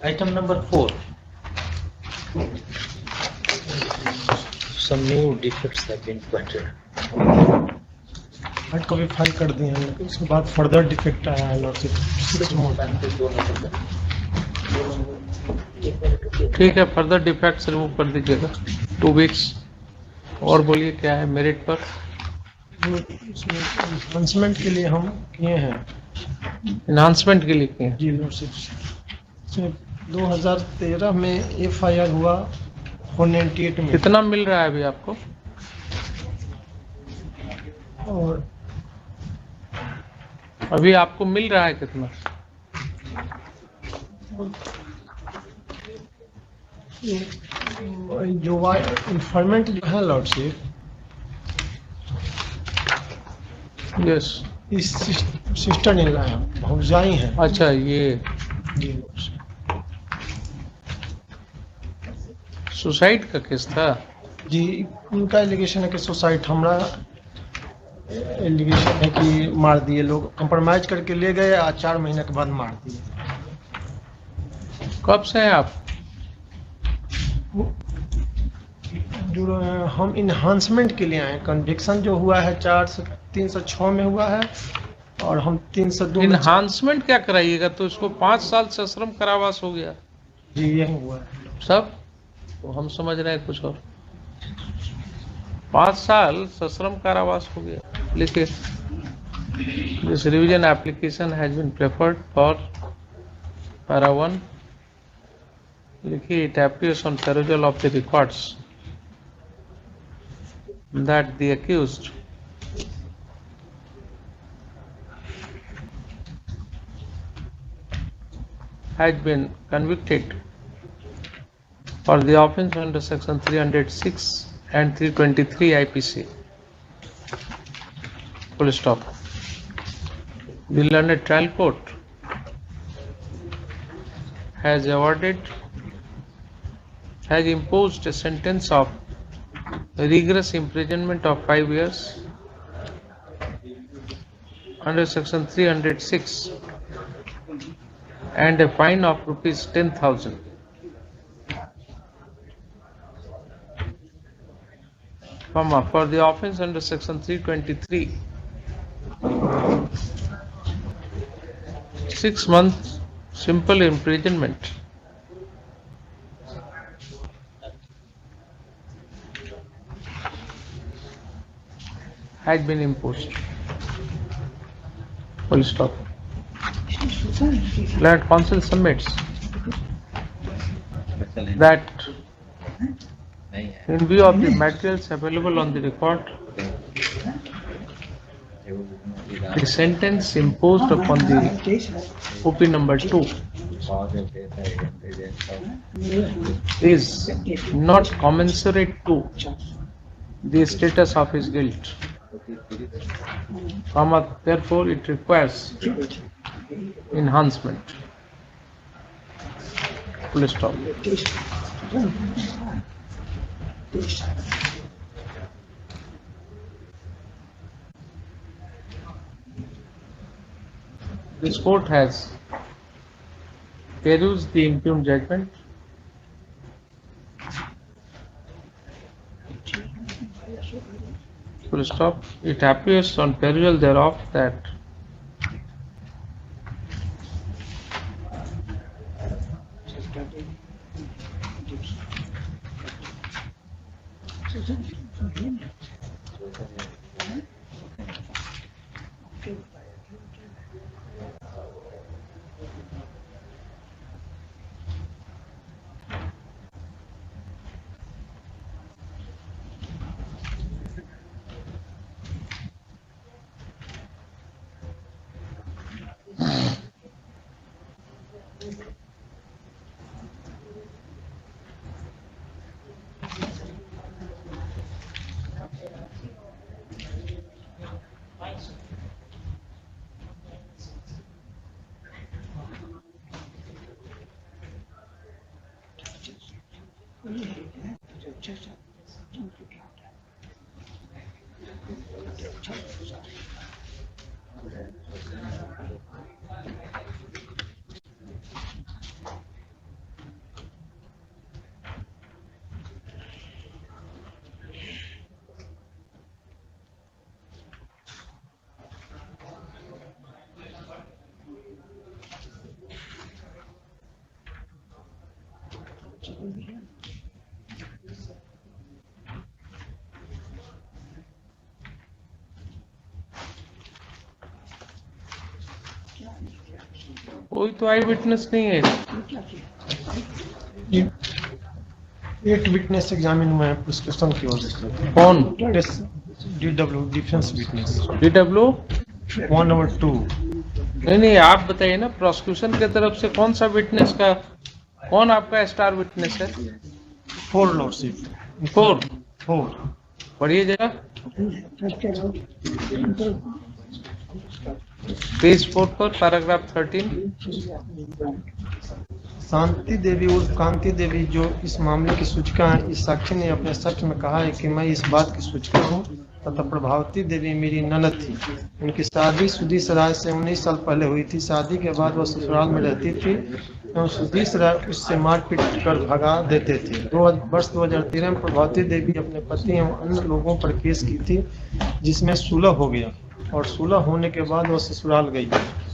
Item number 4. Some new defects have been pointed. Hard copy file कर दिए हैं, लेकिन उसके बाद फर्दर डिफेक्ट आया है लॉर्डशिप। ठीक है, फर्दर डिफेक्ट्स रिमूव कर दीजिएगा 2 वीक्स। और बोलिए क्या है मेरिट पर? एनहांसमेंट के लिए हम किए हैं एनहांसमेंट के लिए किए हैं। जी लॉर्डशिप। 2013 में FIR हुआ 498 में, कितना मिल रहा है अभी आपको? और अभी आपको मिल रहा है कितना? जो इंफॉर्मेंट जो है लॉर्डशिप, यस। इस सिस्टर ने लाया, भौजाई हैं। अच्छा, ये जी लॉर्डशिप। सुसाइड का केस था। जी उनका एलिगेशन है कि सुसाइड, हमारा एलिगेशन है कि मार दिए लोग, कंप्रोमाइज करके ले गए और 4 महीने के बाद मार दिए। कब से हैं आप? जो हम इन्हांसमेंट के लिए आए, कन्विक्शन जो हुआ है 306 में हुआ है, और हम 302 में। इन्हांसमेंट क्या कराइएगा? तो इसको 5 साल सश्रम कारावास हो गया। जी यही हुआ है। सब तो हम समझ रहे हैं कुछ और। 5 साल सश्रम कारावास हो गया। लिखिए, this revision application has been preferred for para 1। लिखिए, it appears on perusal of the records that the accused has been convicted for the offence under section 306 and 323 IPC. Full stop. The learned trial court has imposed a sentence of rigorous imprisonment of 5 years under section 306 and a fine of rupees 10,000. For the offence under section 323, 6 months simple imprisonment has been imposed. Full stop. Land Council submits that in view of the materials available on the record, the sentence imposed upon the OP number 2 is not commensurate to the status of his guilt. Therefore, it requires enhancement. Full stop. This court has perused the impugned judgment. Full stop. It appears on perusal thereof that कोई तो आई witness नहीं है। 8 witness examine हुए हैं prosecution की ओर से। कौन? DW defence witness DW? 1 और 2। नहीं, आप बताइए ना, प्रोसिक्यूशन की तरफ से कौन सा विटनेस का, कौन आपका स्टार विटनेस है? 4 लॉर्डशिप 4 4। पढ़िए जरा, पेज 4 पर पैराग्राफ 13। शांति देवी उर्फ कांति देवी जो इस मामले की सूचिका है, इस साक्षी ने अपने साक्ष्य में कहा है कि मैं इस बात की सूचिका हूँ तथा प्रभावती देवी मेरी ननद थी। उनकी शादी सुधीश राय से 19 साल पहले हुई थी। शादी के बाद वह ससुराल में रहती थी एवं सुधीश राय उससे मारपीट कर भगा देते थे। वर्ष 2013 में प्रभावती देवी अपने पति एवं अन्य लोगों पर केस की थी, जिसमें सुलह हो गया और सुलह होने के बाद वह ससुराल गई।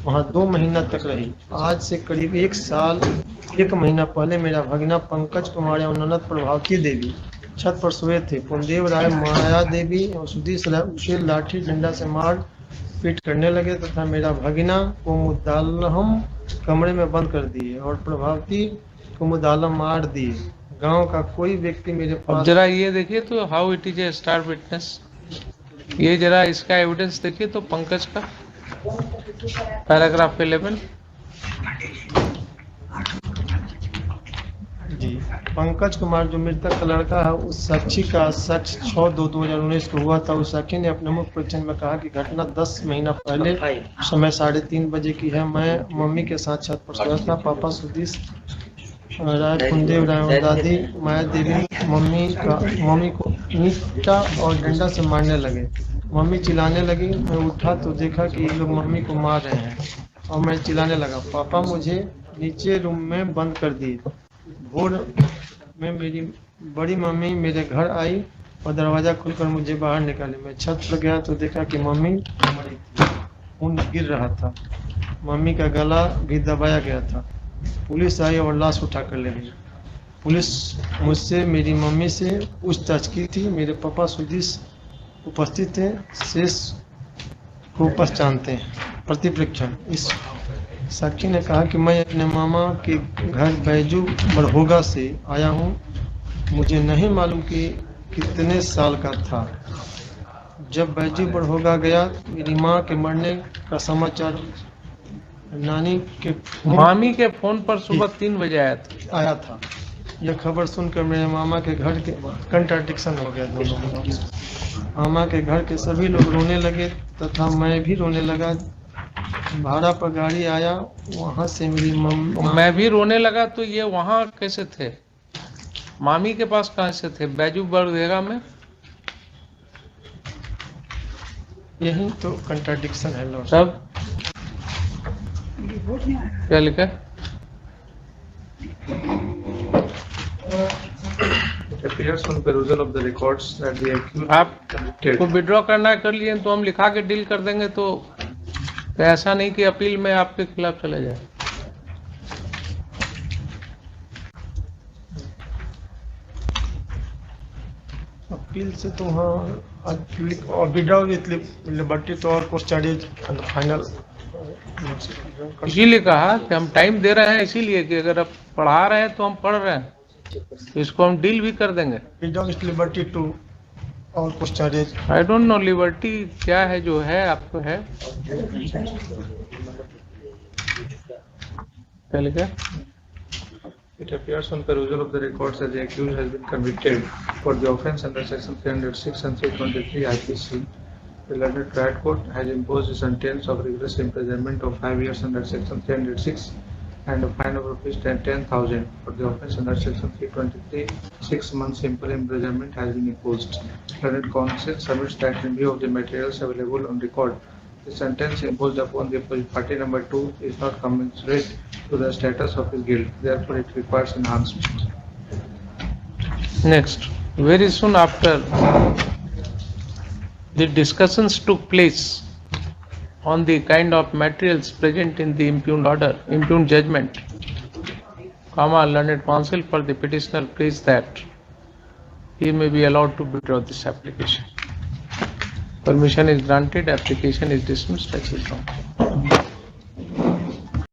वहाँ 2 महीना तक रही। आज से करीब 1 साल 1 महीना पहले मेरा भगिना पंकज कुमार एवं ननद प्रभावती देवी छत पर सोए थे। कुलदेव राय, माया देवी और सुधीश राय उसे लाठी डंडा से मार पीट करने लगे तथा मेरा भगिना को मुद्दालहम कमरे में बंद कर दिए और प्रभावती को मुद्दालम मार दिए। गांव का कोई व्यक्ति मेरे अब पास जरा ये देखिए तो how it is a star witness. ये जरा इसका एविडेंस देखिए तो पंकज का, पैराग्राफ 11। जी, पंकज कुमार जो मृतक का लड़का है, उस साक्षी का साक्ष्य 6/2/2019 को हुआ था। उस साक्षी ने अपने मुख्य परिचय में कहा कि घटना 10 महीना पहले समय 3:30 बजे की है। मैं मम्मी के साथ छत पर सोया था। पापा सुधीश राय, कुलदेव राय और दादी माया देवी मम्मी को ईंटा और डंडा से मारने लगे। मम्मी चिल्लाने लगी। मैं उठा तो देखा कि ये लोग मम्मी को मार रहे हैं और मैं चिल्लाने लगा। पापा मुझे नीचे रूम में बंद कर दिए। भोर में मेरी बड़ी मम्मी मेरे घर आई और दरवाज़ा खुलकर मुझे बाहर निकाली। मैं छत पर गया तो देखा कि मम्मी मरी थी, खून गिर रहा था। मम्मी का गला भी दबाया गया था। पुलिस आई और लाश उठा कर ले गई। पुलिस मुझसे मेरी मम्मी से पूछताछ की थी। मेरे पापा सुधीश उपस्थित थे। शेष को पहचानते हैं। प्रतिप्रेक्षण। इस साक्षी ने कहा कि मैं अपने मामा के घर बैजू बड़होगा से आया हूँ। मुझे नहीं मालूम कि कितने साल का था। जब बैजू बड़होगा गया, मेरी माँ के मरने का समाचार नानी के मामी के फोन पर सुबह 3 बजे आया था। यह खबर सुनकर मेरे मामा के घर के कंट्राडिक्शन हो गया दोनों में। मामा के घर के सभी लोग रोने लगे तथा मैं भी रोने लगा। भाड़ा पर गाड़ी आया, वहाँ से मेरी मैं भी रोने लगा। तो ये वहाँ कैसे थे? मामी के पास कहाँ से थे? बैजू बड़देगा में? यही तो कंट्राडिक्शन है लॉर्ड। तब क्या लिखा? appears on perusal of the records that the accused आप convicted को विड्रॉ करना कर लिए तो हम लिखा के डील कर देंगे। तो ऐसा नहीं कि अपील में आपके खिलाफ चले जाए। अपील से तो हाँ विड्रॉ विथ लिबर्टी तो और कुछ चार्जेज फाइनल। इसीलिए कहा कि हम टाइम दे रहे हैं, इसीलिए कि अगर आप पढ़ा रहे हैं तो हम पढ़ रहे हैं, तो इसको हम डील भी कर देंगे। विड्रॉ विथ लिबर्टी टू और कुछ charges. I don't know liberty क्या है, जो है आपको है। क्या लिखा? it appears on perusal of the records that the accused has been convicted for the offence under section 306 and 323 IPC. The learned trial court has imposed a sentence of rigorous imprisonment of 5 years under section 306 and a fine of rupees 10,000 for the offence under section 323. 6 months simple imprisonment has been imposed. Learned counsel submits that in view of the materials available on record, the sentence imposed upon the opposite party number 2 is not commensurate to the status of his guilt. Therefore, it requires enhancement. Next, very soon after the discussions took place on the kind of materials present in the impugned order, impugned judgment, comma, learned counsel for the petitioner pleads that he may be allowed to withdraw this application. Permission is granted, application is dismissed as withdrawn.